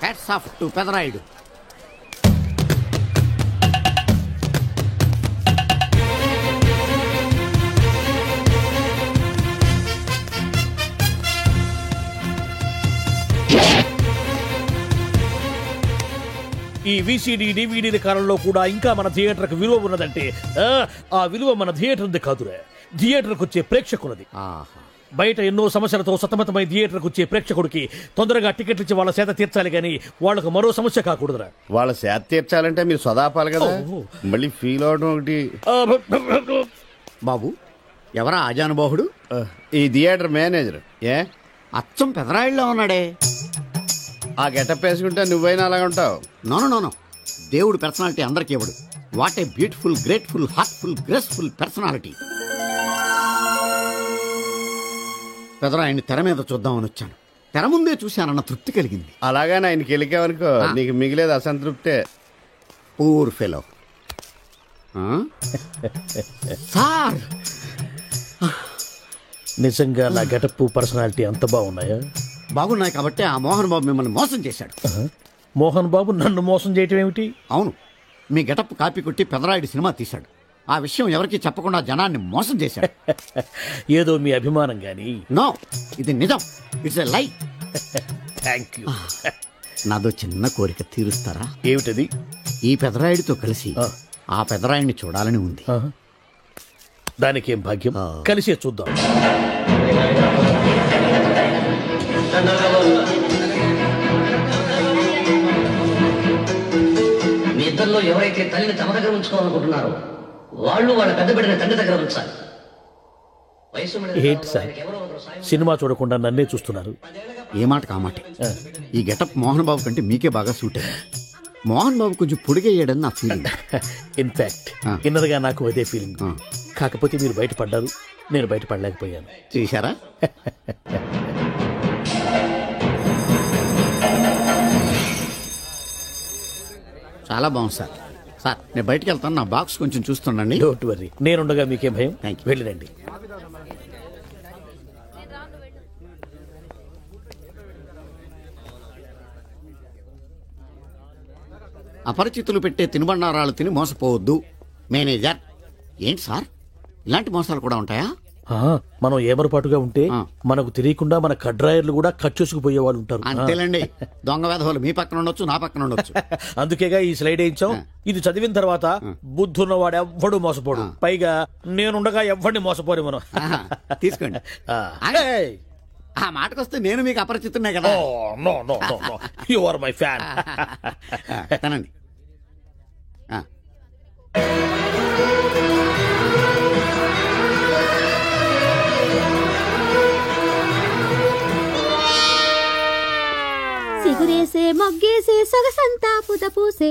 Hats off to Pedarayudu. ఈ VCD డివిడీల కాలంలో కూడా ఇంకా మన థియేటర్కి విలువ ఉన్నదంటే ఆ విలువ మన థియేటర్ది కాదురా, థియేటర్కి వచ్చే ప్రేక్షకులది. బయట ఎన్నో సమస్యలతో సతమతమై థియేటర్కి వచ్చే ప్రేక్షకుడికి తొందరగా టికెట్లు ఇచ్చి వాళ్ళ సేత తీర్చాలి కానీ వాళ్ళకు మరో సమస్య కాకూడదురా. వాళ్ళ సేత తీర్చాలంటే మీరు సదాపాలి కదా, మళ్ళీ ఫీల్ అవడం ఒకటి. బాబు ఎవరా ఆజానుబాహుడు? ఈ థియేటర్ మేనేజర్. ఏ అచ్చం పెదరాయుడులో ఉన్నాడే. ఆ గెటప్ వేసుకుంటే నువ్వైనా అలాగ ఉంటావు. నో దేవుడు పర్సనాలిటీ అందరికీ ఇవ్వడు. What a beautiful, grateful, heartful, graceful personality. పెదరాయుడిని తెర మీద చూద్దామని వచ్చాను. తెర ముందే చూశానన్న తృప్తి కలిగింది. అలాగని ఆయనకి వెళ్ళికావనుకో నీకు మిగిలేదు అసంతృప్తే. Poor fellow. సార్ నిజంగా నా గెటప్ పర్సనాలిటీ అంత బాగున్నాయా? బాగున్నాయి కాబట్టి ఆ మోహన్ బాబు మిమ్మల్ని మోసం చేశాడు. మోహన్ బాబు నన్ను మోసం చేయటం ఏమిటి? అవును, మీ గెటప్ కాపీ కొట్టి పెదరాయుడు సినిమా తీశాడు. ఆ విషయం ఎవరికి చెప్పకుండా జనాన్ని మోసం చేశాడు. ఏదో మీ అభిమానం గాని. నో, ఇది నిజం. ఇట్స్ ఎ లై. Thank you. నాదో చిన్న కోరిక తీరుస్తారా? ఏమిటది? ఈ పెదరాయుడితో కలిసి ఆ పెదరాయుడిని చూడాలని ఉంది. దానికేం భాగ్యం, కలిసే చూద్దాం. మీ ఇద్దరిలో ఎవరైతే తల్లిని తమ దగ్గర ఉంచుకోవాలనుకుంటున్నారో వాళ్ళు వాళ్ళ పెద్ద బిడ్డని తండ్రి దగ్గర ఉంచాలి. ఏంటి సార్, సినిమా చూడకుండా నన్నే చూస్తున్నారు? ఏ మాట కామాటే. ఈ గెటప్ మోహన్ బాబు కంటే మీకే బాగా సూట్ అయ్యింది. మోహన్ బాబు కొంచెం పొడిగయ్యాడని నా ఫీలింగ్. ఇన్ఫాక్ట్ ఇన్నర్గా నాకు అదే ఫీలింగ్. కాకపోతే మీరు బయటపడ్డారు, నేను బయటపడలేకపోయాను. చూశారా? చాలా బాగుంది సార్. సార్ నేను బయటికి వెళ్తాను, నా బాక్స్ కొంచెం చూస్తుండండి. డోంట్ వరీ, నేనుండగా మీకేం భయం. Thank you. వెళ్ళిరండి. అపరిచితులు పెట్టే తినుబండారాలు తిని మోసపోవద్దు. మేనేజర్. ఏంటి సార్, ఇలాంటి మోసాలు కూడా ఉంటాయా? మనం ఏమరపాటుగా ఉంటే మనకు తెలియకుండా మన కడ్రాయర్లు కూడా కట్ చేసుకుపోయే వాళ్ళు ఉంటారు. అంతేలేండి, దొంగ వేధవాళ్ళు మీ పక్కన ఉండొచ్చు, నా పక్కన ఉండొచ్చు. అందుకేగా ఈ స్లైడ్ వేయించాం. ఇది చదివిన తర్వాత బుద్ధున్నవాడు ఎవ్వడు మోసపోడు. పైగా నేనుండగా ఎవ్వడిని మోసపోరు మనం. తీసుకోండి. ఆ మాటకొస్తే నేను మీకు అపరిచితున్నే కదా. You are my fan. తనండి. సిగురేసే మొగ్గేసే సొగసంతా పుత పూసే.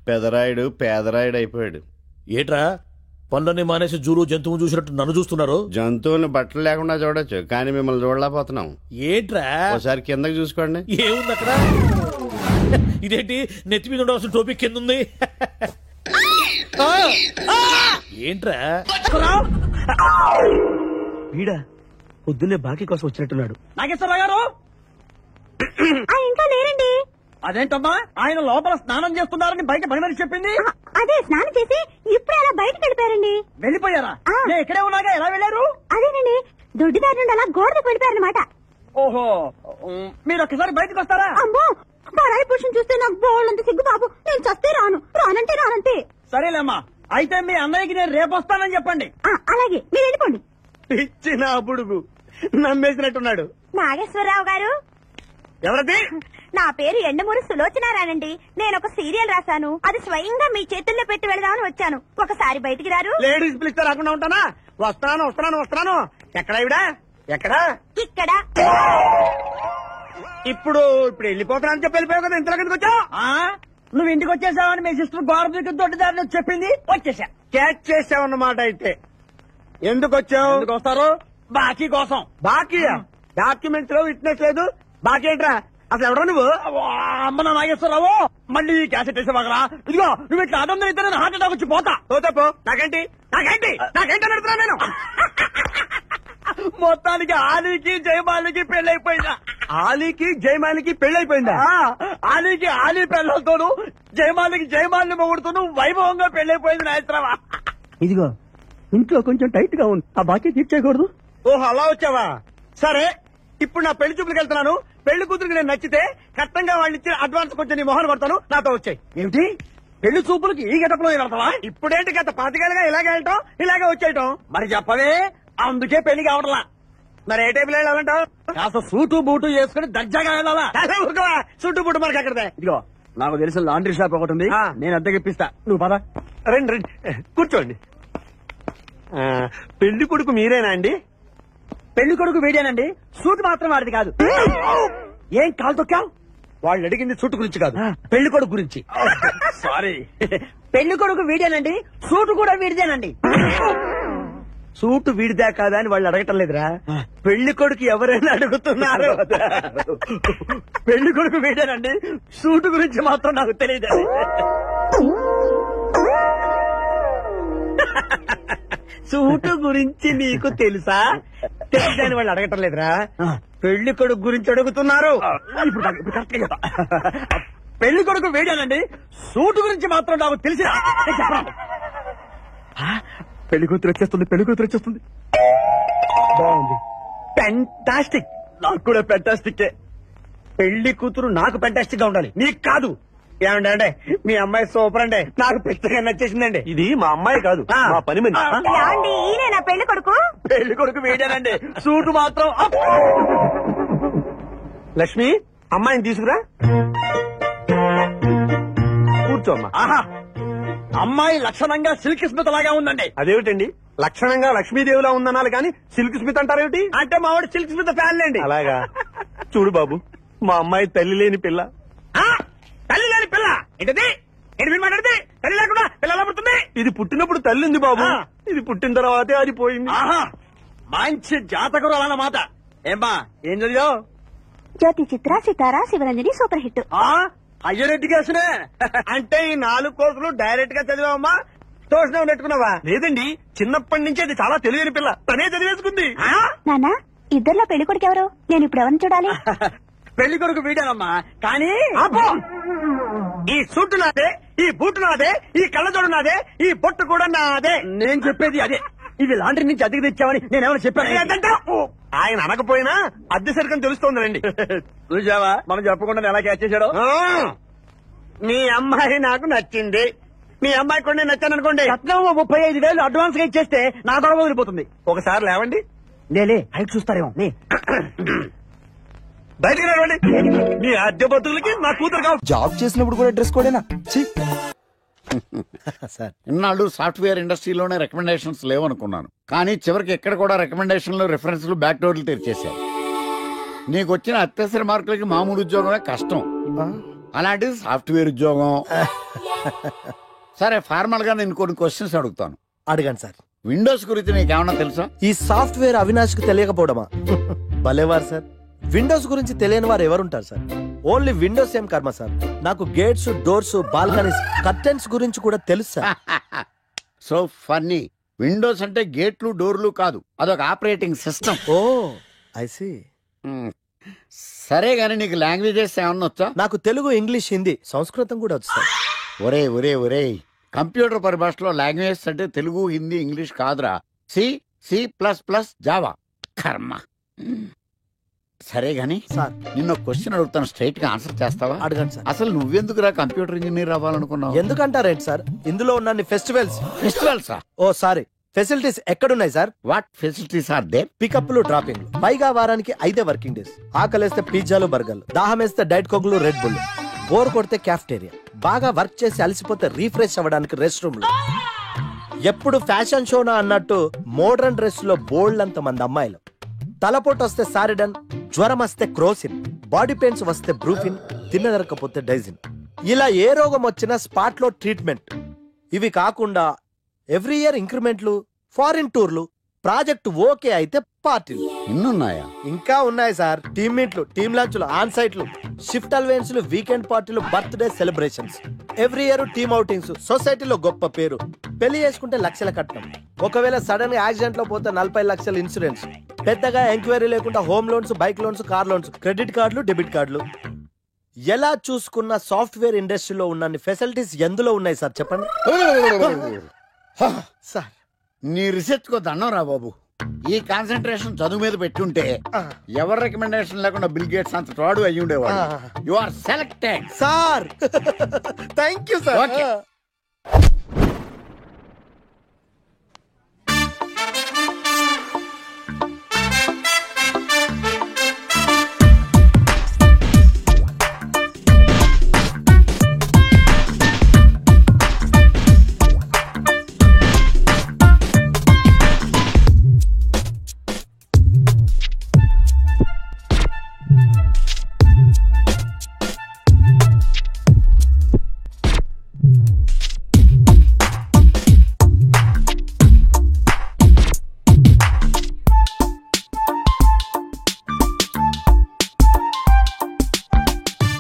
పెదరాయుడు పేదరాయుడు అయిపోయాడు. ఏట్రా పనులన్నీ మానేసి జూలు జంతువు చూసినట్టు నన్ను చూస్తున్నారు? జంతువులను బట్టలు లేకుండా చూడొచ్చు, కానీ మిమ్మల్ని చూడలేకపోతున్నాం. ఏట్రా ఒకసారి కిందకి చూసుకోండి. ఏముంది అక్కడ? ఇదేంటి నెత్తి మీద ఉండవలసిన టోపీ కింద ఉంది? ఏంట్రా వీడా పొద్దున్నే బాకీ కోసం వచ్చినట్టున్నాడు. నాగేశ్వరరావు గారు ఇంకా లేరండి. అదేంటమ్మా, ఆయన లోపల స్నానం చేస్తున్నారని బయట భయమని చెప్పింది. అదే స్నానం చేసి ఇప్పుడే అలా బయటకు వెళ్ళిపోయారండి. వెళ్ళిపోయారా? నేను ఇక్కడే ఉన్నాగా, ఎలా వెళ్ళారు? అదేనండి, దొడ్డిదారి నుండి అలా గోడకు వెళ్ళిపోయారనమాట. ఓహో, మీరు ఒక్కసారి బయటకు వస్తారా? అమ్మో, పరాయి పురుషుని చూస్తే నాకు బోళ్ళంత సిగ్గు బాబు. నేను చస్తే రాను, రానంటే రానంతే. సరేలేమ్మా, అయితే మీ అన్నయ్యకి నేను రేపు వస్తానని చెప్పండి. అలాగే, మీరు వెళ్ళిపోండి. ఇచ్చిన బుడుగు నమ్మేసినట్టున్నాడు. నాగేశ్వరరావు గారు. ఎవరది? నా పేరు ఎండమూరి సులోచనారానండి. నేను ఒక సీరియల్ రాశాను, అది స్వయంగా మీ చేతుల్లో పెట్టి వెళదామని వచ్చాను. ఒకసారి బయటికి రారు? లేడీస్ పిలిస్తే రాకుండా ఉంటానా? వస్తాను వస్తున్నాను వస్తున్నాను. ఎక్కడా ఇవిడా? ఎక్కడా? ఇక్కడ. ఇప్పుడు వెళ్ళిపోతానని చెప్పి వెళ్ళిపోయావు కదా, ఇంతలో కిందకి వచ్చావు. నువ్వు ఇంటికి వచ్చేసావని మీ సిస్టర్ గోడ దిక్కు దొడ్డిదారిని చెప్పింది, వచ్చేసా. క్యాచ్ చేసావన్నమాట. అయితే ఎందుకు వచ్చావు? ఎందుకు వస్తారు? బాకీ కోసం. బాకీయా? డాక్యుమెంట్స్ లో విట్నెస్ లేదు, బాకీ ఏంట్రా? అసలు ఎవడో నువ్వు? అమ్మ నా నాగేశ్వరరావు, మళ్ళీ క్యాసెట్ వేసేవాగరా? ఇదిగో నువ్వు ఇట్లా అదొందో ఇద్దరు హార్ట్ అటాక్ వచ్చి పోతా. పోతే పో, నాకేంటి నాకేంటి నాకేంటి అడుగుతున్నా నేను. మొత్తానికి ఆలీకి జయమాలికి పెళ్ళైపోయిందా? ఆలీకి జయమాలికి పెళ్ళైపోయిందా? ఆలీకి ఆలీ పెళ్ళతోను జయమాలికి జయమాలిని మొగుడుతూను వైభవంగా పెళ్ళైపోయింది నాయత్రమా. ఇదిగో ఇంట్లో కొంచెం టైట్ గా ఉంది, ఆ బాకీ తీర్చేయకూడదు. ఓహో అలా వచ్చావా? సరే, ఇప్పుడు నా పెళ్లి చూపులకు వెళ్తున్నాను. పెళ్లి కూతురికి నేను నచ్చితే కట్టంగా వాళ్ళు ఇచ్చిన అడ్వాన్స్ కొంచెం నీ మొహన్ కొడతాను, నాతో వచ్చాయి. ఏమిటి పెళ్లి చూపులకి ఈ గెటప్లో వెళ్తావా? ఇప్పుడేంటి గత 5 ఏళ్ళుగా ఇలాగే వెళ్ళటం, ఇలాగే వచ్చేయటం. మరి చెప్పవే, అందుకే పెళ్లి కావట్లా. మరి ఏ టైపులో వెళ్ళాలంటావు? కాస్త సూటు బూటు వేసుకుని దర్జాగా వెళ్ళాలా? సూటు బూటు మనకి అక్కడదే. ఇదిగో నాకు తెలిసిన లాండ్రీ షాప్ ఒకటి ఉంది, నేను అద్దెకి ఇప్పిస్తా. నువ్వు పద. రండి రండి కూర్చోండి. పెళ్లి కొడుకు మీరేనా అండి? పెళ్లి కొడుకు వీడేనండి, సూట్ మాత్రం వాడిది కాదు. ఏం కాలు తొక్కావు? వాళ్ళు అడిగింది సూట్ గురించి కాదు, పెళ్లి కొడుకు గురించి. సారీ. పెళ్లి కొడుకు వీడేనండి, సూట్ కూడా వీడిదేనండి. సూట్ వీడిదా కాదా అని వాళ్ళు అడగటం లేదురా, పెళ్లి కొడుకు ఎవరైనా అడుగుతున్నారు. పెళ్లి కొడుకు వీడేనండి, సూట్ గురించి మాత్రం నాకు తెలియదు. సూటు గురించి నీకు తెలుసా? తెలియదని వాళ్ళు అడగటం లేదురా, పెళ్లి కొడుకు గురించి అడుగుతున్నారు. ఇప్పుడు కరెక్ట్ గా చెప్తా. పెళ్లి కొడుకు వేడానండి, సూటు గురించి మాత్రం నాకు తెలిసి. పెళ్లి కూతురు వచ్చేస్తుంది, పెళ్లి కూతురు వచ్చేస్తుంది. బాగుంది, ఫెంటాస్టిక్. నాకు కూడా ఫెంటాస్టిక్. పెళ్లి కూతురు నాకు ఫెంటాస్టిక్ గా ఉండాలి, నీకు కాదు. ఏమంటే మీ అమ్మాయి సూపర్ అండి, నాకు పెద్దగా నచ్చేసిందండి. ఇది మా అమ్మాయి కాదు, మా పని మంది. ఈయన పెళ్లి కొడుకు? పెళ్లి కొడుకు వేడానండి, సూటు మాత్రం. లక్ష్మి, అమ్మాయిని తీసుకురా, కూర్చోమ్మా. ఆహా, అమ్మాయి లక్షణంగా సిల్క్ స్మిత్ లాగా ఉందండి. అదేమిటండి, లక్షణంగా లక్ష్మీదేవిలా ఉందనాలి కానీ సిల్క్ స్మిత్ అంటారేమిటి? అంటే మా వాడు సిల్క్ స్మిత్ ఫ్యాన్ లేండి. అలాగా? చూడు బాబు, మా అమ్మాయి తల్లి లేని పిల్ల. తల్లి లేని పిల్ల ఏంటది? ఏంటి మీరు మాట్లాడితే? తల్లి లేకుండా పిల్ల ఎలా పుడుతుంది? ఇది పుట్టినప్పుడు తల్లి ఉంది బాబు, ఇది పుట్టిన తర్వాతే అది పోయింది. మంచి జాతకుడు అన్నమాట. ఏమ్మా, ఏం చదివావు? Jyothi Chitra, Sitara, Sivaranjani super hit. Higher education అంటే ఈ 4 కోర్సులు డైరెక్ట్ గా చదివావమ్మా, ట్యూషన్ పెట్టుకున్నావా? లేదండి, చిన్నప్పటి నుంచి అది చాలా తెలియని పిల్ల, తనే చదివేసుకుంది. నానా, ఇద్దర్లో పెళ్లి కొడుకు ఎవరు? నేను ఇప్పుడు ఎవరిని చూడాలి? పెళ్లి కొడుకు వీడానమ్మా, కానీ ఈ సూటు నాదే, ఈ బూటు నాదే, ఈ కళ్ళజోడు నాదే, ఈ బొట్టు కూడా నాదే. నేను చెప్పేది అదే. ఇది లాండ్రీ నుంచి అద్దెకి తెచ్చావని నేనేమైనా చెప్పాను? ఆయన అనకపోయినా అద్దె సరికని తెలుస్తోందండి. చూసావా, మనం చెప్పకుండా ఎలా క్యాచ్ చేశాడో. మీ అమ్మాయి నాకు నచ్చింది, మీ అమ్మాయి కూడా నేను నచ్చాను అనుకోండి, రత్నం 35,000 అడ్వాన్స్ గా ఇచ్చేస్తే నా గొడవ వదిలిపోతుంది. ఒకసారి లేవండి. లేలే, హైట్ చూస్తారేమో. బయటికి రావండి, మీ అద్దె బతుకులకి నా కూతురు కావాలి. జాబ్ చేసినప్పుడు కూడా డ్రెస్ కోడేనా? సార్, ఇన్నాళ్ళు సాఫ్ట్వేర్ ఇండస్ట్రీలోనే రికమెండేషన్స్ లేవనుకున్నాను, కానీ చివరికి ఎక్కడ కూడా రికమెండేషన్లు, రిఫరెన్స్లు, బ్యాక్ డోర్లు తెరిచేశారు. నీకు వచ్చిన అత్యవసర మార్కులకి మామూలు ఉద్యోగమే కష్టం, అలాంటిది సాఫ్ట్వేర్ ఉద్యోగం. సరే, ఫార్మల్ గా నేను కొన్ని క్వశ్చన్స్ అడుగుతాను. అడగండి సార్. విండోస్ గురించి నీకేమన్నా తెలుసా? ఈ సాఫ్ట్వేర్ అవినాష్ కు తెలియకపోవడమా? భలేవారు సార్, విండోస్ గురించి తెలియని వారు ఎవరుంటారు సార్? ఓన్లీ విండోస్ ఏం కర్మ సార్, నాకు గేట్స్, డోర్స్, బాల్కనీస్, కర్టెన్స్ గురించి కూడా తెలుసు సార్. So funny. విండోస్ అంటే గేట్లు, డోర్లు కాదు, అదొక operating system. Oh I see. సరే గానీ నీకు లాంగ్వేజెస్ ఏమన్నా వచ్చా? నాకు తెలుగు, ఇంగ్లీష్, హిందీ, సంస్కృతం కూడా వచ్చు సార్. ఒరే ఒరే ఒరే, కంప్యూటర్ పరిభాషలో లాంగ్వేజెస్ అంటే తెలుగు, హిందీ, ఇంగ్లీష్ కాదురా, C++, జావా. కర్మ. సరే గాని సార్, నిన్న క్వశ్చన్ అడుగుతాను, స్ట్రైట్ గా ఆన్సర్ చేస్తావా? అడగండి సార్. అసలు నువ్వెందుకురా కంప్యూటర్ ఇంజనీర్ అవ్వాలనుకున్నావు? ఎందుకంటారేంటి సార్, ఇందులో ఉన్న ఫెస్టివల్స్. ఓ సారీ, ఫెసిలిటీస్ ఎక్కడున్నాయి sir? What facilities are there? పికప్లు, డ్రాపింగ్, పైగా వారానికి 5 వర్కింగ్ డేస్. ఆకలేస్తే పిజ్జాలు, బర్గర్లు, దాహం వేస్తే డైట్ కోక్లు, రెడ్ బుల్, బోర్ కొడితే క్యాఫ్టేరియా, బాగా వర్క్ చేసి అలసిపోతే రీఫ్రెష్ అవ్వడానికి రెస్ట్ రూమ్లు. ఎప్పుడు ఫ్యాషన్ షోనా అన్నట్టు మోడర్న్ డ్రెస్ లో బోల్డ్ అంత మంది అమ్మాయిలు. తలపోటు వస్తే సారిడన్, జ్వరం వస్తే క్రోసిన్, బాడీ పెయిన్స్ వస్తే బ్రూఫిన్, తిన్నదరకపోతే డైజిన్. ఇలా ఏ రోగం వచ్చినా స్పాట్ లో ట్రీట్మెంట్. ఇవి కాకుండా ఎవ్రీ ఇయర్ ఇంక్రిమెంట్లు, ఫారిన్ టూర్లు, ప్రాజెక్ట్ ఓకే అయితే పార్టీలు. ఇన్నున్నాయా? ఇంకా ఉన్నాయి సార్. టీమ్ మీట్లు, టీమ్ లంచ్లు, ఆన్ సైట్లు, షిఫ్ట్ అలవెన్స్లు, వీకెండ్ పార్టీలు, birthday celebrations, every year team outings, సొసైటీలో గొప్ప పేరు. పెళ్లి చేసుకుంటే లక్షల కట్నం, ఒకవేళ సడన్ గా యాక్సిడెంట్ లో పోతే 40 లక్షల ఇన్సూరెన్స్. పెద్దగా ఎంక్వైరీ లేకుండా home loans, bike loans, car loans, credit కార్డులు, డెబిట్ కార్డులు. ఎలా చూసుకున్న సాఫ్ట్వేర్ ఇండస్ట్రీలో ఉన్న ఫెసిలిటీస్ ఎందులో ఉన్నాయి సార్ చెప్పండి. సార్ నీ రీసెర్చ్ కో దండం రా బాబు. ఈ కాన్సన్ట్రేషన్ చదువు మీద పెట్టుంటే ఎవరి రికమెండేషన్ లేకుండా బిల్ గేట్స్ అంత ఫ్రాడ్ అయ్యి ఉండేవాడు. You are selected sir. Thank you sir. Okay.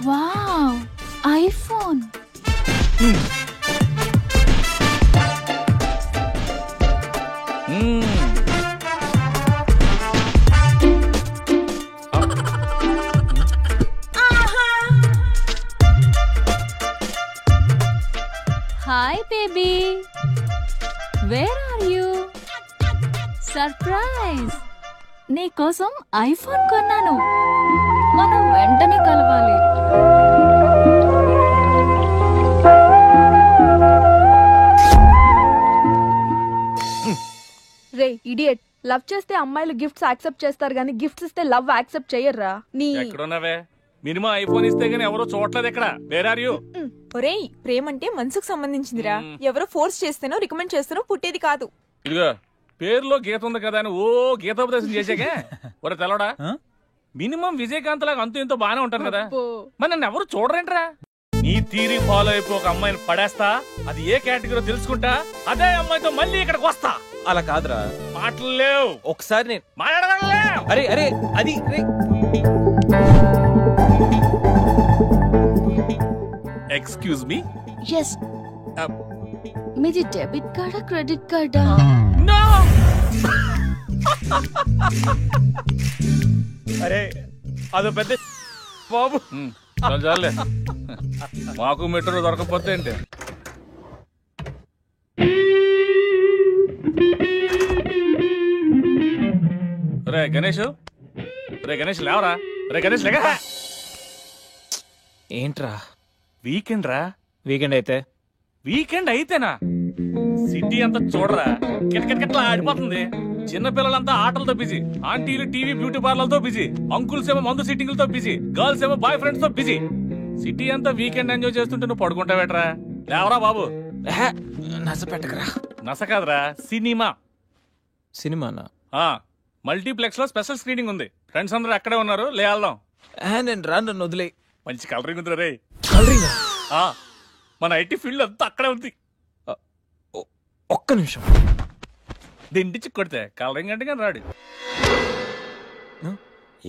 Wow, iPhone. Hi baby, where are you? Surprise, నీకోసం ఐఫోన్ కొన్నాను. మనం వెంటనే కలవాలి. రే ఇడియట్, లవ్ చేస్తే అమ్మాయిలు గిఫ్ట్స్ యాక్సెప్ట్ చేస్తారు గానీ గిఫ్ట్స్ ఇస్తే లవ్ యాక్సెప్ట్ చెయ్యర్రా. నీ ఎక్కడున్నావే? మినిమం ఐఫోన్ ఇస్తే గానీ ఎవరో చూడలేదు ఇక్కడ. Where are you? ఒరేయ్, ప్రేమంటే మనసుకు సంబంధించిందిరా. ఎవరో ఫోర్స్ చేస్తేనో రికమెండ్ చేస్తేనో పుట్టేది కాదు. ఇదిగో పేరులో గీత ఉంది కదా అని ఓ గీతోపదేశం చేసాకే ఒరే తెలవడా, మినిమం విజయకాంత్ లాగా అంతూ ఇంతో బానే ఉంటాను కదా, మరి నన్ను ఎవరు చూడరేంట్రా? నీ తీరి ఫాలో అయిపో ఒక అమ్మాయిని పడేస్తా, అది ఏ కేటగిరీ తెలుసుకుంటా, అదే అమ్మాయితో మళ్ళీ ఇక్కడికి వస్తా. అలా కాదురా, మాటలు లేవు. ఒకసారి నేను మాట్లాడలేవు. అరే అరే అది ఎక్స్క్యూజ్ మీ. ఎస్, మీది డెబిట్ కార్డా క్రెడిట్ కార్డా? నో. అరే అదో పెద్ద బాబు చాలే, మాకు మెట్రో దొరకపోతే ఏంటి? రే గణేష్, రే గణేష్ లేవరా, రే గణేష్ లేక. ఏంట్రా వీకెండ్ రా. వీకెండ్ అయితే? వీకెండ్ అయితేనా? సిటీ అంతా చూడరా, కిటకిటకిట్లా ఆడిపోతుంది. చిన్నపిల్లలంతా ఆటలతో బిజీ, ఆంటీలు టీవీ బ్యూటీ పార్లర్తో బిజీ, అంకుల్స్ ఏమో మందు సిట్టింగ్లతో బిజీ, గర్ల్స్ ఏమో బాయ్ ఫ్రెండ్స్ తో బిజీ. సిటీ అంతా వీకెండ్ ఎంజాయ్ చేస్తుంటే నువ్వు పడుకుంటావేట్రా? లేవరా బాబు. నస పెట్టకరా. నస కాదురా, సినిమా. సినిమానా? మల్టీప్లెక్స్ లో స్పెషల్ స్క్రీనింగ్ ఉంది. ఫ్రెండ్స్ అందరూ అక్కడే ఉన్నారు, లే వెళ్దాం. నేను రాను, నన్ను వదిలే. మంచి కలరింగ్ ఉంది రే. కలరింగ్? మన ఐటీ ఫీల్డ్ అంతా అక్కడే ఉంది. ఒక్క నిమిషం. దిండిచి కొడితే కలరింగ్ అంటే కానీ రాడు.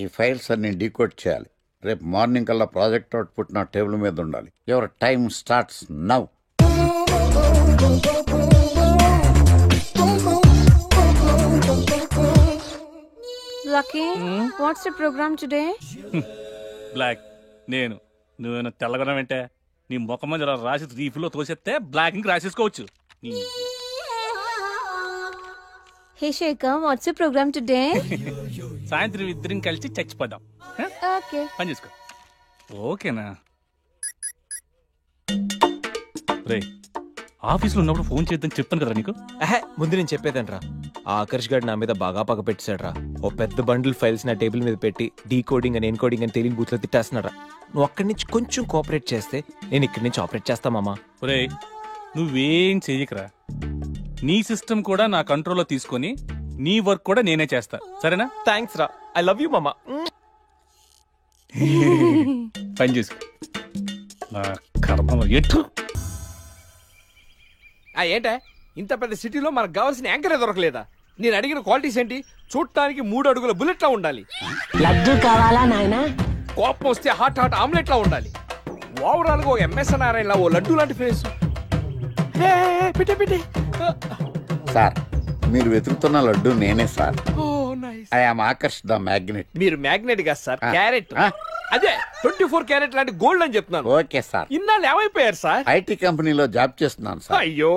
ఈ ఫైల్స్ అన్ని డీకోడ్ చేయాలి. రేపు మార్నింగ్ కల్లా ప్రాజెక్ట్ అవుట్పుట్ నా టేబుల్ మీద ఉండాలి. Your time starts now. Lucky, what's the program today? Block. నేను నువ్వేనా తెల్లగొన వెంటే నీ ముఖం మీద రాసి రీఫ్లో తోసేస్తే బ్లాకింగ్ రాసేసుకోవచ్చు. Hey Shekhar, what's the program today? సాయంత్రం ఇద్దరం కలిసి చచ్చిపోదాం. ఓకే, పని చేసుకో. ఓకేనా? రే ఆఫీస్లో ఉన్నప్పుడు ఫోన్ చేద్దాం చెప్పాను కదా నీకు. ముందు నేను చెప్పేదంట్రా, ఆ ఆకర్ష్ గారు నా మీద బాగా పగ పెట్టాడురా. ఓ పెద్ద బండిల్ ఫైల్స్ నా టేబుల్ మీద పెట్టి డీకోడింగ్ అని ఎన్కోడింగ్ అని తెలియని బూత్లో తిట్టేస్తున్నారా. నువ్వు అక్కడి నుంచి కొంచెం కోఆపరేట్ చేస్తే నేను ఇక్కడి నుంచి ఆపరేట్ చేస్తా మామా. రే నువ్వేం చెయ్యకరా, నీ సిస్టమ్ కూడా నా కంట్రోల్లో తీసుకొని నీ వర్క్ కూడా నేనే చేస్తా, సరేనా? థ్యాంక్స్ రా, ఐ లవ్ యూ మామా. పని చేసుకో. నా కర్మ ఎటు. ఏంటే ఇంత పెద్ద సిటీలో మనకు కావాల్సిన యాంకరే దొరకలేదా? నేను అడిగిన క్వాలిటీస్ ఏంటి? చూడటానికి 3 అడుగుల బుల్లెట్ లా ఉండాలి, లడ్డు కావాలా నాయనా? కోపం వస్తే హాట్ హాట్ ఆమ్లెట్ లా ఉండాలి, ఓవరాల్ గా ఎంఎస్ నారాయణ ఓ లడ్డు లాంటి ఫేస్. సార్, మీరు వెతుకుతున్న లడ్డు నేనే sir. Nice. I am Akarsh the magnet. మీరు మ్యాగ్నెట్ గా సార్, ఆ. క్యారెట్. ఆ. అదే 24 క్యారెట్ లాంటి గోల్డ్ అని చెప్తున్నాను. Okay sir. ఇన్నాళ్ళు ఏమైపోయారు సార్? ఐటీ కంపెనీలో జాబ్ చేస్తున్నాను సార్. అయ్యో,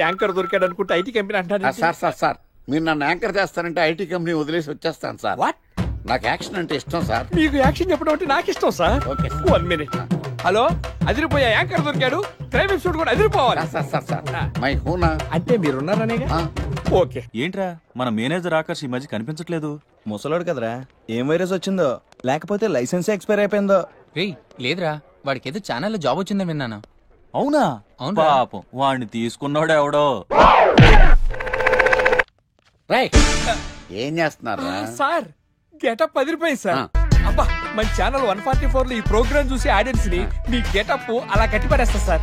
యాంకర్ దొరికాడు అనుకుంటే ఐటీ కంపెనీ అంటారు. సార్ మీరు నన్ను యాంకర్ చేస్తారంటే ఐటీ కంపెనీ వదిలేసి వచ్చేస్తాను సార్. వాట్? నాకు యాక్షన్ అంటే ఇష్టం సార్. మీకు యాక్షన్ చెప్పడం అంటే నాకు ఇష్టం sir. Okay sir. 1 minute. Hello, అదిరిపోయా యాంకర్ దొరికాడు. క్రైమ్ ఎపిసోడ్ కూడా అదిరిపోవాలి. సార్ మై హూనా అంటే మీరున్నారనేగా. ఓకే. ఏంట్రా మన మేనేజర్ ఆకర్ష్ ఈ మధ్య కనిపించట్లేదు? ముసలోడు కదరా, ఏం వైరస్ వచ్చిందో, లేకపోతే లైసెన్స్ ఎక్స్పైర్ అయిపోయిందో. లేదురా, వాడికి ఏదో ఛానల్లో జాబ్ వచ్చిందని విన్నాను. అవునా? పాపం వాడిని తీసుకున్నాడు ఎవడో. ఏం చేస్తున్నారు సార్? గెటప్ అదిరిపోయింది సార్. అబ్బా, మన ఛానల్ 144 లో ఈ ప్రోగ్రామ్ చూసి ఆడియన్స్ ని మీ గెటప్ అలా కట్టిపడేస్తా సార్.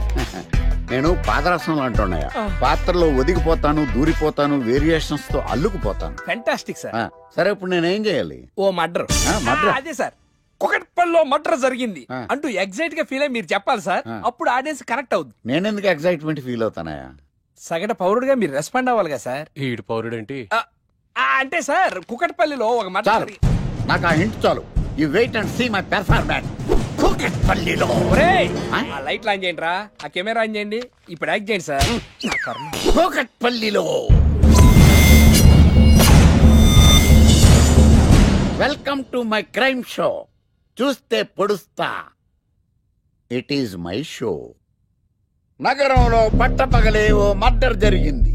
నేను పాదరసంలో అంటున్నాయా, పాత్రలో ఒదిగిపోతాను, దూరిపోతాను, వేరియేషన్స్ తో అల్లుకుపోతాను. Fantastic sir. సరే ఇప్పుడు నేనేం చేయాలి? ఓ మర్డర్. అదే సార్, కుకట్పల్లిలో మర్డర్ జరిగింది అంటూ ఎగ్జైట్ గా ఫీల్ అయ్యి మీరు చెప్పాలి సార్. అప్పుడు ఆడియన్స్ కనెక్ట్ అవుద్ది. నేనెందుకు ఎగ్జైట్మెంట్ ఫీల్ అవుతానయా? సగటు పౌరుడుగా మీరు రెస్పాండ్ అవ్వాలి కదా సార్. ఈడు పౌరుడు ఏంటి అంటే సార్, కుకట్పల్లిలో ఒక మర్డర్. నాకు ఆ హింట్ చాలు. You wait and see my performance. కుకట్పల్లిలో ఆ లైట్ ఆన్ చేయండి రా, ఆ కెమెరా ఆన్ చేయండి. ఇప్పుడు యాక్ట్ చేయండి సార్. కుకట్పల్లిలో. Welcome to my crime show. చూస్తే పొడుస్తా. It is my show. నగరంలో పట్టపగలే ఓ మర్డర్ జరిగింది.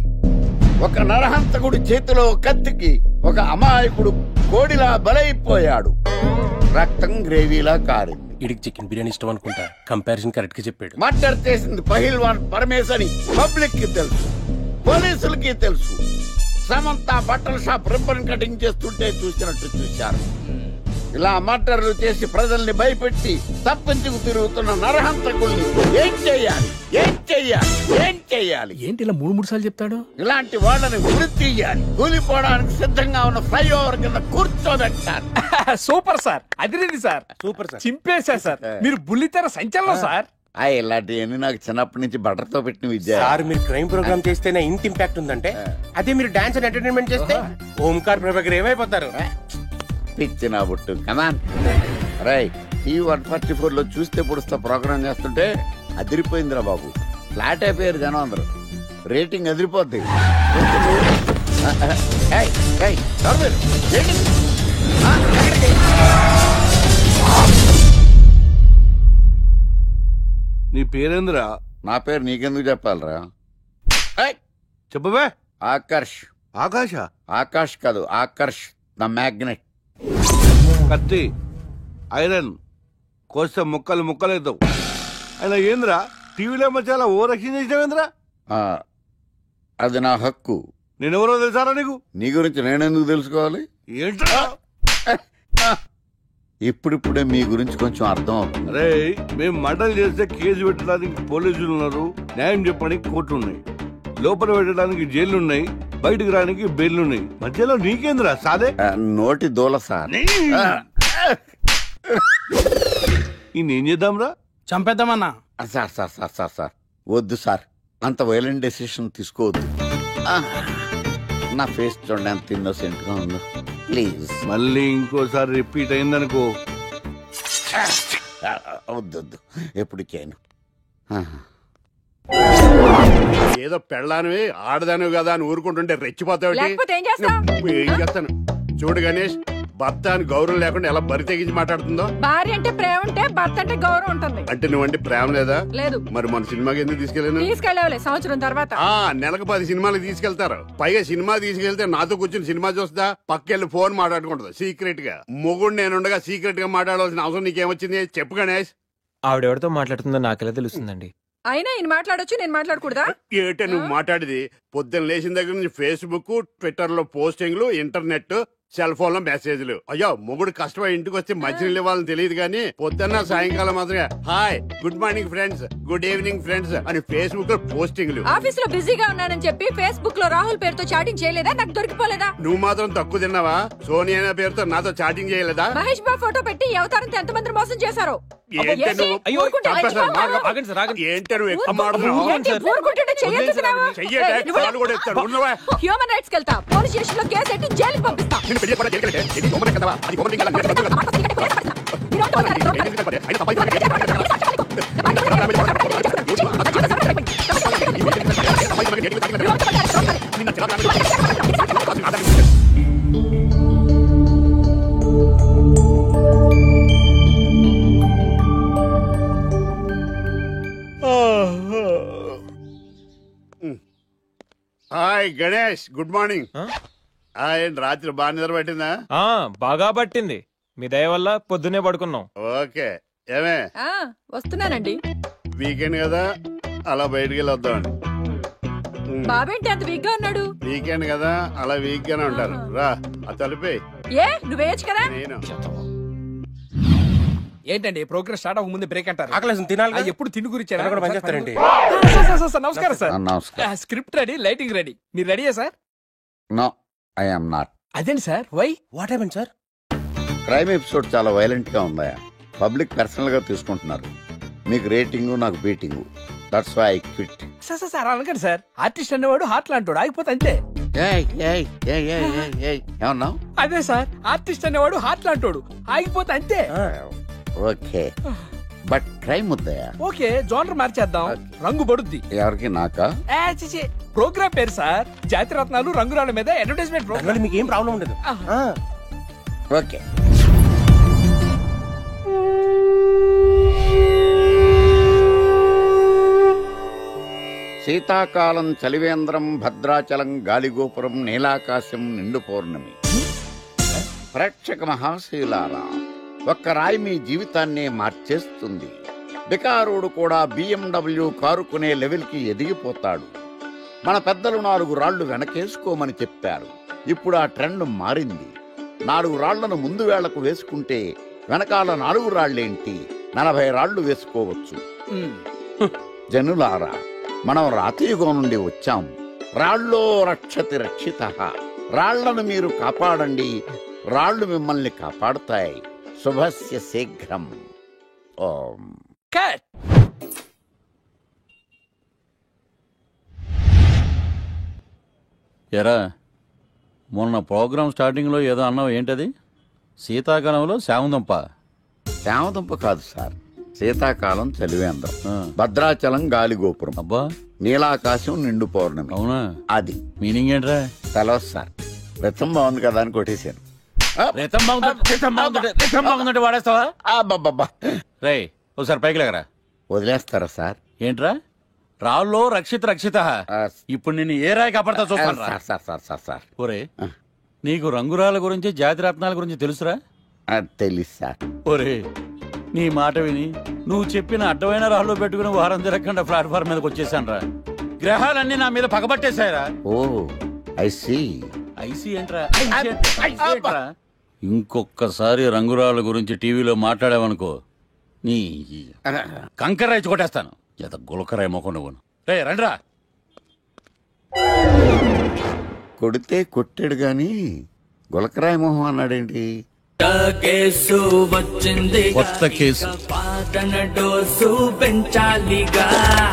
ఒక నరహంతకుడు చేతిలో కత్తికి ఒక అమాయకుడు కోడిలా బలైపోయాడు. రక్తం గ్రేవీలా కారింది. ఇడికి చికెన్ బిర్యానీ ఇష్టం అనుకుంటా. కంపారిజన్ కరెక్ట్ గా చెప్పాడు. మర్డర్ చేసింది పహిల్వాన్ పరమేశ్ అని పబ్లిక్ కి తెలుసు, పోలీసులకి తెలుసు. సమంత బట్టల షాప్ రిబ్బన్ కటింగ్ చేస్తుంటే చూసినట్టు చూశారు. ఇలా మర్డర్లు చేసి ప్రజల్ని భయపెట్టి తప్పించుకు తిరుగుతున్న నరహంతకుల్ని ఏం చెయ్యాలి? ఏంటి ఇలా 3 సార్లు చెప్తాడు? ఇలాంటి వాళ్ళని ఉరి తీయాలి. కూలిపోవడానికి సిద్ధంగా ఉన్న ఫ్లైఓవర్ కింద కూర్చోబెట్టాలి. సూపర్ సార్, అదిరింది సార్. సూపర్ సార్, చింపేశా సార్. మీరు బుల్లితెర సంచలనం సార్. ఇలాంటివన్నీ నాకు చిన్నప్పటి నుంచి బట్టర్తో పెట్టిన విద్య. సార్ మీరు క్రైమ్ ప్రోగ్రామ్ చేస్తేనే ఇంత ఇంపాక్ట్ ఉందంటే, అదే మీరు డాన్స్ అండ్ ఎంటర్టైన్మెంట్ చేస్తే ఓంకార్ ప్రభాకర్ ఏమైపోతారు? పిచ్చి నా బుట్టు కమాన్. రైట్, ఈ 144 లో చూస్తే పొడుస్తా ప్రోగ్రామ్ చేస్తుంటే అదిరిపోయిందిరా బాబు. ఫ్లాట్ అయిపోయారు జనం అందరూ. రేటింగ్ అదిరిపోద్ది. నీ పేరేంద్రా? నా పేరు నీకెందుకు చెప్పాలరా? చెప్పవే. ఆకర్ష్. ఆకాశ? ఆకాష్ కాదు, ఆకర్ష్ ద మ్యాగ్నెట్. కత్తి, ఐరన్ కోస్తే ముక్కలు ముక్కలేద్దావు. అయినా ఏంద్రా టీవీలో మధ్య ఓ రక్షణ చేసినావేంద్రా? అది నా హక్కు. నేనెవరో తెలుసారా నీకు? నీ గురించి నేనెందుకు తెలుసుకోవాలి? ఏంట్రా? ఇప్పుడిప్పుడే మీ గురించి కొంచెం అర్థం అవుతుంది. అరే, మేము మర్డర్ చేస్తే కేసు పెట్టడానికి పోలీసులు ఉన్నారు, న్యాయం చెప్పడానికి కోర్టు ఉన్నాయి, లోపల పెట్టడానికి జైలు ఉన్నాయి, బయటకు రావడానికి బెయిల్ ఉన్నాయి. మధ్యలో నీకేంద్రా సాదే? నోటి దూల సార్. ఏం చేద్దాంరా? చంపేద్దామన్నా. Sir sir sir sir sir వద్దు సార్, అంత వైలెంట్ డెసిషన్ తీసుకోవద్దు. నా ఫేస్ చూడండి ఎంత ఇన్నోసెంట్ గా ఉందో. ప్లీజ్ మళ్ళీ ఇంకోసారి రిపీట్ అయిందనుకో. వద్దు, ఎప్పుడు చేయను. ఏదో పెళ్ళానివి ఆడదానివి కదా అని ఊరుకుంటుంటే రెచ్చిపోతావు. ఏం చేస్తాను చూడు గణేష్, భర్త అని గౌరవం లేకుండా ఎలా బరి తెగించి మాట్లాడుతుందో. భార్య అంటే ప్రేమ ఉంటే భర్త అంటే గౌరవం ఉంటుంది. అంటే నువ్వంటే ప్రేమ లేదా? లేదు. మరి మన సినిమాకి ఎందుకు తీసుకెళ్ళాను? తీసుకెళ్ళవలే సంవత్సరం తర్వాత. నెలకు 10 సినిమాలకు తీసుకెళ్తారు. పైగా సినిమా తీసుకెళ్తే నాతో కూర్చొని సినిమా చూస్తా, పక్కెళ్ళి ఫోన్ మాట్లాడుకుంటుంది సీక్రెట్ గా. మొగుడు నేనుండగా సీక్రెట్ గా మాట్లాడాల్సిన అవసరం నీకేమొచ్చింది చెప్పు గణేష్. ఆవిడెవరితో మాట్లాడుతుందో నాకెలా తెలుస్తుందండి? అయినా ఈయన మాట్లాడొచ్చు, నేను మాట్లాడకూడదా? ఏటే నువ్వు మాట్లాడేది? పొద్దున్న లేచిన దగ్గర నుంచి ఫేస్బుక్, ట్విట్టర్ లో పోస్టింగ్లు, ఇంటర్నెట్, సెల్ ఫోన్ లో మెసేజ్లు. అయ్యో, మొగుడు కష్టమై ఇంటికి వస్తే మంచినీళ్ళు ఇవ్వాలని తెలియదు కానీ పొద్దున్న సాయంకాలం మాత్రమే hi, good morning friends, good evening friends అని ఫేస్బుక్ లో పోస్టింగ్లు. ఆఫీస్ లో బిజీగా ఉన్నానని చెప్పి ఫేస్బుక్ లో రాహుల్ పేరుతో చాటింగ్ చేయలేదా? నాకు దొరికిపోలేదా? నువ్వు మాత్రం తక్కువ తిన్నావా? సోనియా పేరుతో నాతో చాటింగ్ చేయలేదా? మహేష్ బాబు ఫోటో పెట్టి అవతారంతో ఎంతమంది మోసం చేశారో. ఏంటి నువ్వు చంపేస్తాను, మాకు. ఆగండి సార్, ఆగండి. ఏంటి నువ్వు ఎక్కువ మాట్లాడుతున్నావు? చెయ్యటే, కాలు కూడా ఎత్తాడు. ఉన్నవా? హ్యూమన్ రైట్స్ కి వెళ్తా పోలీస్ స్టేషన్ లో కేసు ఎట్టి జైలుకి పంపిస్తా. నిన్ను పెళ్లి కూడా జైలుకి వెళ్తే, ఇది బొమ్మనే కదవా? అది బొమ్మనే కదా? Hi Ganesh, good morning. రాత్రి బాగా నిద్ర పట్టిందా? బాగా పట్టింది. మీ దయ వల్ల పొద్దునే పడుకున్నాం. ఓకే. ఏమే వస్తున్నానండి. వీకెండ్ కదా, అలా బయటికి వెళ్ళి వద్దామండి. బాబేంటి అంత వీక్ గా ఉన్నాడు? వీకెండ్ కదా, అలా వీక్ గానే ఉంటారు. రా, ఆ తలిపే. ఏ నువ్వేయచ్చు కదా. నేను ఏంటండి ప్రోగ్రెస్ స్టార్ట్ అవ్వక ముందు బ్రేక్ అంటారు? ఆకలేసం తినాలి. ఎప్పుడు తిండి గురించి పనిచేస్తారండి. నమస్కారం సార్. నమస్కారం. Script ready, lighting ready. మీరు రెడీయా sir? No, I am not. అదేంటి sir, why? What happened sir? Crime episode చాలా వైలెంట్ గా ఉందా? పబ్లిక్ పర్సనల్ గా తీసుకుంటున్నారు. మీకు రేటింగ్, నాకు beating. That's why I quit. Sir అనకండి సార్. ఆర్టిస్ట్ అనేవాడు హార్ట్ లాంటాడు, ఆగిపోతే అంతే. ఏమన్నావు? అదే సార్, ఆర్టిస్ట్ అనేవాడు హార్ట్ లాంటాడు, ఆగిపోతే అంతే. ఓకే, బట్ క్రైమ్ వద్దయా? ఓకే, జోనర్ మార్చేద్దాం. రంగు పడుద్ది. ఎవరికి? నాకా? ప్రోగ్రామ్ పేరు సార్ జాతి రత్నాలు రంగురాళ్ళ మీద అడ్వర్టైజ్మెంట్ ప్రోగ్రామ్. మీకు ఏం ప్రాబ్లం ఉండదు. ఓకే. శీతాకాలం చలివేంద్రం, భద్రాచలం గాలిగోపురం, నీలాకాశం, నిండు పౌర్ణమి. ప్రేక్షక మహాశీలారా, ఒక్క రాయి మీ జీవితాన్నే మార్చేస్తుంది. బికారుడు కూడా BMW కారు కొనే లెవెల్కి ఎదిగిపోతాడు. మన పెద్దలు 4 రాళ్లు వెనకేసుకోమని చెప్పారు. ఇప్పుడు ఆ ట్రెండ్ మారింది. 4 రాళ్లను ముందు వేళ్లకు వేసుకుంటే వెనకాల 4 రాళ్లేంటి, 40 రాళ్లు వేసుకోవచ్చు. జనులారా, మనం రాతియుగం నుండి వచ్చాం. రాళ్ళో రక్షతి రక్షితః. రాళ్లను మీరు కాపాడండి, రాళ్లు మిమ్మల్ని కాపాడుతాయి. శుభస్య శీఘ్రం. ఓం. ఎరా, మొన్న ప్రోగ్రామ్ స్టార్టింగ్లో ఏదో అన్నావు, ఏంటది? శీతాకాలంలో శామదుంప. శామదుంప కాదు సార్, శీతాకాలం చలివేంద్రం, భద్రాచలం గాలిగోపురం, అబ్బా, నీలాకాశం, నిండు పౌర్ణమి. అవునా? అది మీనింగ్ ఏంట్రా? తెలవదు సార్. రతం బాగుంది కదా అని కొట్టేశాను. వాడేస్తావా? రే, ఒకసారి పైకి లేకరా. వదిలేస్తారా సార్? ఏంట్రా? రాళ్ళో రక్షిత. ఇప్పుడు నిన్ను ఏ రాయి కాపాడతా చూస్తాను. సార్ ఒరే, నీకు రంగురాల గురించి, జాతి రత్నాల గురించి తెలుసురా? తెలుసు సార్. ఒరే, నీ మాట విని నువ్వు చెప్పిన అడ్డమైన రాళ్ళు పెట్టుకుని వారం తిరగకుండా ప్లాట్ఫామ్ మీదకి వచ్చేసాను రా. గ్రహాలన్నీ నా మీద పగబట్టేశాయరా. ఓ, ఐ సీ. ఐసీ ఏంట్రా? ఇంకొక్కసారి రంగురాళ్ళ గురించి టీవీలో మాట్లాడావనుకో, నీ కంకర్రాయి కొట్టేస్తాను. ఎంత గులకరాయి మొక్క నువ్వు. రే రండ్రా. కొడితే కొట్టాడు గాని గులకరాయి మొహం అన్నాడేంటి? కేసు వచ్చింది, కొత్త కేసు. పాతన డోసు పెంచాలిగా.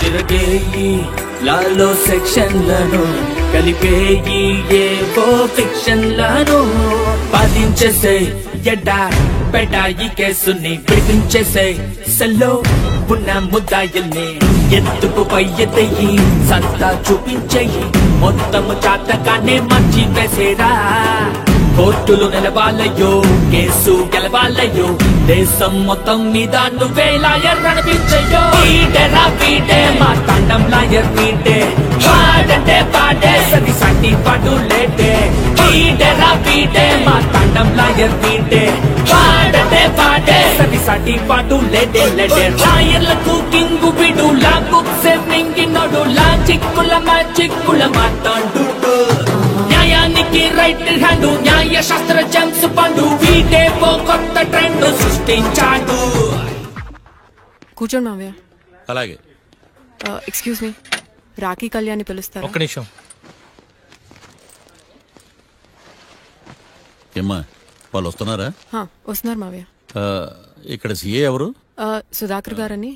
తిరగేయి లాలో సెక్షన్లను, కలిపేయి ఏవో ఫిక్షన్లను. బాధించేసే ఎడా బెడా ఈ కేసుని విడిపించేసే. సెల్లో ఉన్న ముద్దాయిల్ని ఎత్తుకు పై ఎత్తయి, సత్తా చూపించేయి. మొత్తము చాటగానే మంచి వేసేరా. కోర్టులు నిలవాలయ్యో, కేసు గెలవాలయ్యో. దేశం మొత్తం మీద నువ్వే లాయర్ నడిపించయ్యో. వీడేరా వీడే మా తండం లాయర్ వీడే. పాడంటే పాడే సది సంటి పడు లేటే. వీడేరా వీడే మా తండం లాయర్ వీడే. పాడంటే పాడే సది సంటి పడు లేటే. లాయర్లకు కింగు విడు, లా బుక్స్ మింగినోడు. లా చిక్కుల మాట్లాడు. న్యాయానికి రైట్ హ్యాండ్, న్యాయ శాస్త్ర జెమ్స్ పండు. వీడే ఓ కొత్త ట్రెండ్ సృష్టించాడు. కూర్చోండి మావయ్య. అలాగే. ఎక్స్క్యూజ్ మీ, రాఖీ కళ్యాణ్ పిలుస్తారు. ఒక్క నిమిషం. ఏమ్మా, వాళ్ళు వస్తున్నారా? వస్తున్నారు మావయ్య. ఇక్కడ సీఏ ఎవరు? సుధాకర్ గారని.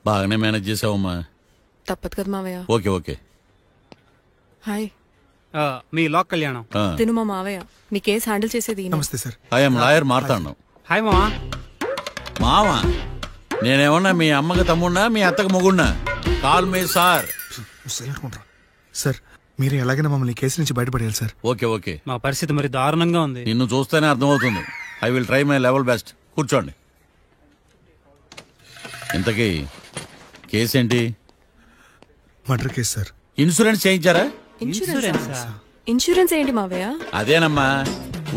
బాగానే మేనేజ్ చేసావమ్మా. తప్పదు కదా మావయ్య. Okay okay. హాయ్. మీ లాక్ కళ్యాణం. తిను మా మావయ్య. మీ కేసు హ్యాండిల్ చేసేది ఈయన. నమస్తే sir. I'm lawyer Martandam. Hi మావా. మావా నేనేమన్నా మీ అమ్మకి తమ్ముడినా మీ అత్తకి మొగుడినా? కాల్ మీ సార్. సార్ మీరు ఎలాగైనా మమ్మల్ని కేసు నుంచి బయటపడేయాలి సార్. Okay okay. మా పరిస్థితి మరి దారుణంగా ఉంది. నిన్ను చూస్తేనే అర్థమవుతుంది. I will try my level best. కూర్చోండి. ఇంతకీ కేసేంటి? Murder case sir. ఇన్సూరెన్స్ చేయించారా? ఇన్సూరెన్స్ ఏంటి మావయ్య? అదేనమ్మా,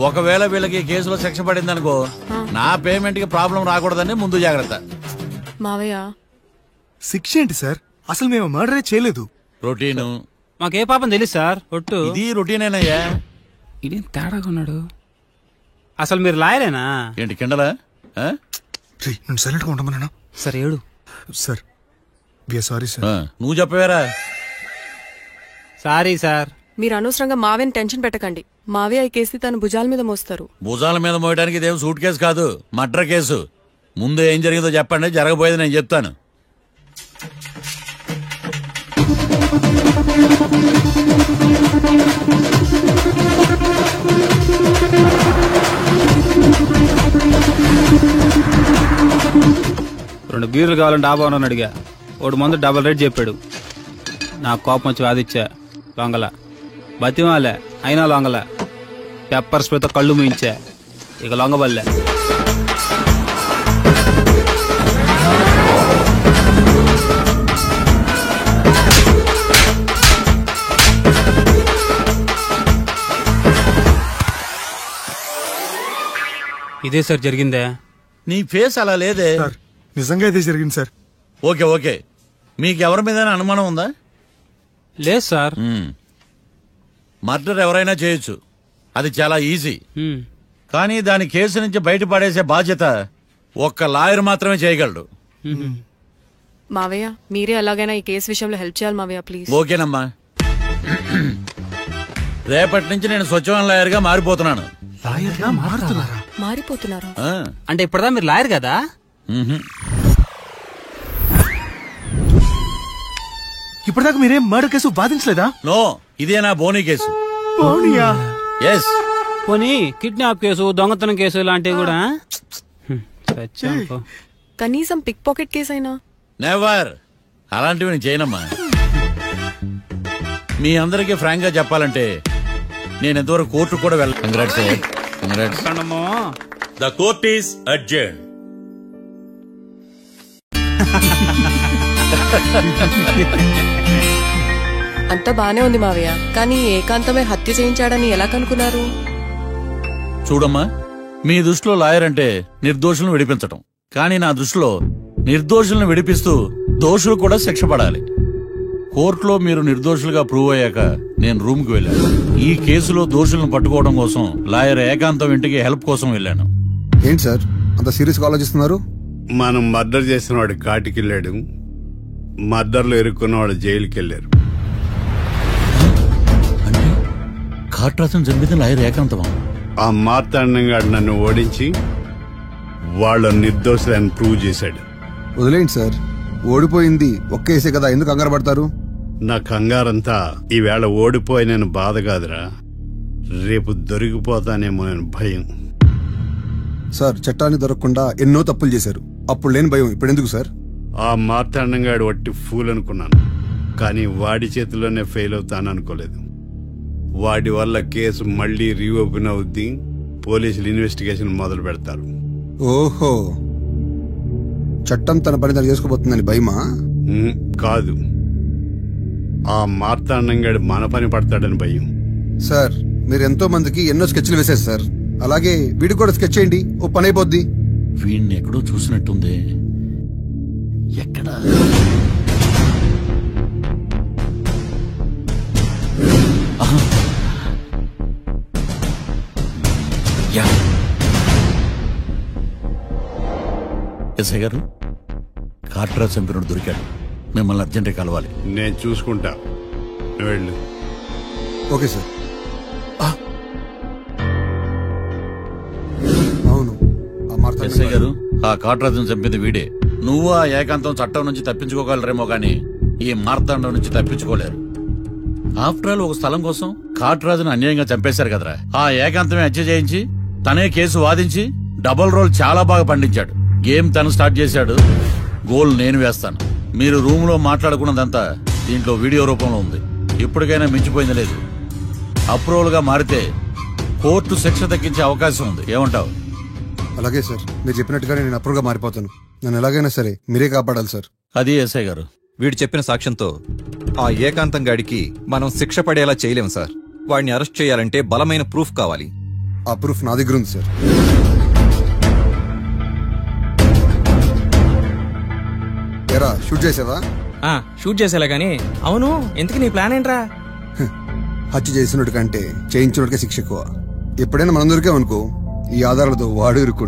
ఒకవేళ వీళ్ళకి కేసులో శిక్ష పడింది అనుకో, నా పేమెంట్ కి ప్రాబ్లం రాకూడదని ముందు జాగ్రత్త. మావయ్య శిక్ష ఏంటి సార్? అసలు మేము మర్డరే చేయలేదు. రొటీన్. మాకే పాపం తెలుసు సార్. ఒట్టు ఇది రొటీనేనయ్యా. ఇదేం తేడాగా ఉన్నాడు. అసలు మీరు లాయరేనా? ఏంటి కిండలా? నేను సైలెంట్ గా ఉండమన్నా. సరే ఏడు. Sir sorry sir. నువ్వు చెప్పవేరా? Sorry sir. మీరు అనవసరంగా మావయ్యని టెన్షన్ పెట్టకండి. మావయ్య ఈ కేసు తన భుజాల మీద మోస్తారు. భుజాల మీద మోయడానికి ఇదేం సూట్ కేసు కాదు, మర్డర్ కేసు. ముందు ఏం జరిగిందో చెప్పండి, జరగబోయేది నేను చెప్తాను. రెండు బీర్లు కావాలని డాబా అని అడిగా. ఒకటి మందు డబల్ రేట్ చెప్పాడు. నాకు కోపం వచ్చి వాదిచ్చా. లొంగల బతిమాలే, అయినా లొంగల. పెప్పర్ స్ప్రేతో కళ్ళు మూయించా. ఇక లొంగబల్లే. ఇదే సార్ జరిగిందే. నీ ఫేస్ అలా లేదే. నిజంగా ఇదే జరిగింది సార్. Okay okay. మీకు ఎవరి మీద అనుమానం ఉందా? లేదు సార్. మర్డర్ ఎవరైనా చేయొచ్చు, అది చాలా ఈజీ. కానీ దాని కేసు నుంచి బయటపడేసే బాధ్యత ఒక్క లాయర్ మాత్రమే చేయగలడు. మావయ్య మీరే ఎలాగైనా ఈ కేసు విషయంలో హెల్ప్ చేయాలి మావయ్య ప్లీజ్. ఓకేనమ్మా. రేపటి నుంచి నేను స్వచ్ఛమైన లాయర్ గా మారిపోతున్నాను. మారిపోతున్నారా? అంటే ఇప్పటిదా మీరు లాయర్ కదా? ఇప్పటిదాకా మీరేం మర్డర్ కేసు వాదించలేదా? నో, ఇదే నా బోనీ కేసు. ఎస్. పోనీ కిడ్నాప్ కేసు, దొంగతనం కేసు ఇలాంటివి కూడా. కనీసం పిక్ పాకెట్ కేసు అయినా? నెవర్. అలాంటివి నేను చేయనమ్మా. మీ అందరికీ ఫ్రాంక్ గా చెప్పాలంటే నేను ఎంతవరకు కోర్టు కూడా వెళ్ళాను. Congrats. The court is adjourn. అంతా బానే ఉంది మావయ్య, కానీ ఏకాంతమే హత్య చేయించాడని ఎలా కనుక్కున్నారు? చూడమ్మా, మీ దృష్టిలో లాయర్ అంటే నిర్దోషులను విడిపించటం, కానీ నా దృష్టిలో నిర్దోషులను విడిపిస్తూ దోషులు కూడా శిక్ష పడాలి. కోర్టులో మీరు నిర్దోషులుగా ప్రూవ్ అయ్యాక నేను రూమ్ కి వెళ్ళాను. ఈ కేసులో దోషులను పట్టుకోవడం కోసం లాయర్ ఏకాంతం ఇంటికి హెల్ప్ కోసం వెళ్ళాను. ఏంటి సార్ అంత సీరియస్ గా ఆలోచిస్తున్నారు? మనం మర్డర్ చేసిన వాడు కాటికి వెళ్ళాడు, మర్డర్లో ఇరుక్కున్న వాడు జైలుకి వెళ్ళారు. కాట్రాసం చంపితే లాయర్ ఏకాంతమా? ఆ మార్తాండంగా నన్ను ఓడించి వాళ్ళ నిర్దోషులని ప్రూవ్ చేశాడు. వదిలేండి సార్, ఓడిపోయింది ఒక్కేసే కదా, ఎందుకు కంగారు పడతారు? నా కంగారంతా ఈవేళ ఓడిపోయిన బాధ కాదురా, రేపు దొరికిపోతానేమో నేను భయం. సార్ చట్టాన్ని దొరకకుండా ఎన్నో తప్పులు చేశారు, అప్పుడు లేని భయం ఇప్పుడు ఎందుకు సార్? ఆ మార్తాండంగాడు వట్టి ఫూల్ అనుకున్నాను, కానీ వాడి చేతిలోనే ఫెయిల్ అవుతాను అనుకోలేదు. వాడి వల్ల కేసు మళ్లీ రీఓపెన్ అవుద్ది, పోలీసులు ఇన్వెస్టిగేషన్ మొదలు పెడతారు. ఓహో, చట్టం తన పని తను చేసుకోబోతుందని భయమా? కాదు, ఆ మార్తాండంగాడు మన పని పడతాడని భయం. సార్ మీరు ఎంతో మందికి ఎన్నో స్కెచ్లు వేశారు సార్, అలాగే వీడికి కూడా స్కెచ్ చేయండి, ఓ పని అయిపోద్ది. వీడిని ఎక్కడో చూసినట్టుంది. ఎక్కడ? ఎస్ఐ గారు, కాట్రా చంపినోడు దొరికాడు, మిమ్మల్ని అర్జెంట్ కలవాలి. నేను చూసుకుంటా, వెళ్ళు. Okay sir. అవును, ఎస్ఐ గారు, ఆ కాట్రాజును చంపింది వీడే. నువ్వు ఆ ఏకాంతం చట్టం నుంచి తప్పించుకోగలరేమో గాని ఈ మార్తాండం నుంచి తప్పించుకోలేరు. ఆఫ్టర్ ఆల్ ఒక స్థలం కోసం కాట్రాజును అన్యాయంగా చంపేశారు కదరా. ఆ ఏకాంతమే హత్య చేయించి తనే కేసు వాదించి డబుల్ రోల్ చాలా బాగా పండించాడు. గేమ్ తను స్టార్ట్ చేశాడు, గోల్ నేను వేస్తాను. మీరు రూమ్ లో మాట్లాడుకున్నదంతా దీంట్లో వీడియో రూపంలో ఉంది. ఇప్పటికైనా మించిపోయింది లేదు. అప్రూవల్ గా మారితే కోర్టు శిక్ష తగ్గించే అవకాశం ఉంది. ఏమంటావు? అలాగే సార్, మీరు చెప్పినట్టుగానే నేను అప్రూవ్గా మారిపోతాను. నన్ను ఎలాగైనా సరే మీరే కాపాడాలి సార్. అది ఎస్ఐ గారు. వీడు చెప్పిన సాక్ష్యంతో ఆ ఏకాంతం గాడికి మనం శిక్ష పడేలా చేయలేం సార్. వాడిని అరెస్ట్ చేయాలంటే బలమైన ప్రూఫ్ కావాలి. ఆ ప్రూఫ్ నా దగ్గర ఉంది సార్. ఎరా షూట్ చేసావా? షూట్ చేసేలా గానీ. అవును, ఎందుకు నీ ప్లాన్ ఏంట్రా? హత్య చేసినట్టు కంటే చేయించినట్టుగా శిక్ష ఎక్కువ. ఎప్పుడైనా మనందరికీ అనుకో ఈ ఆధారాలతో వాడు ఇరుక్కుంటాడు.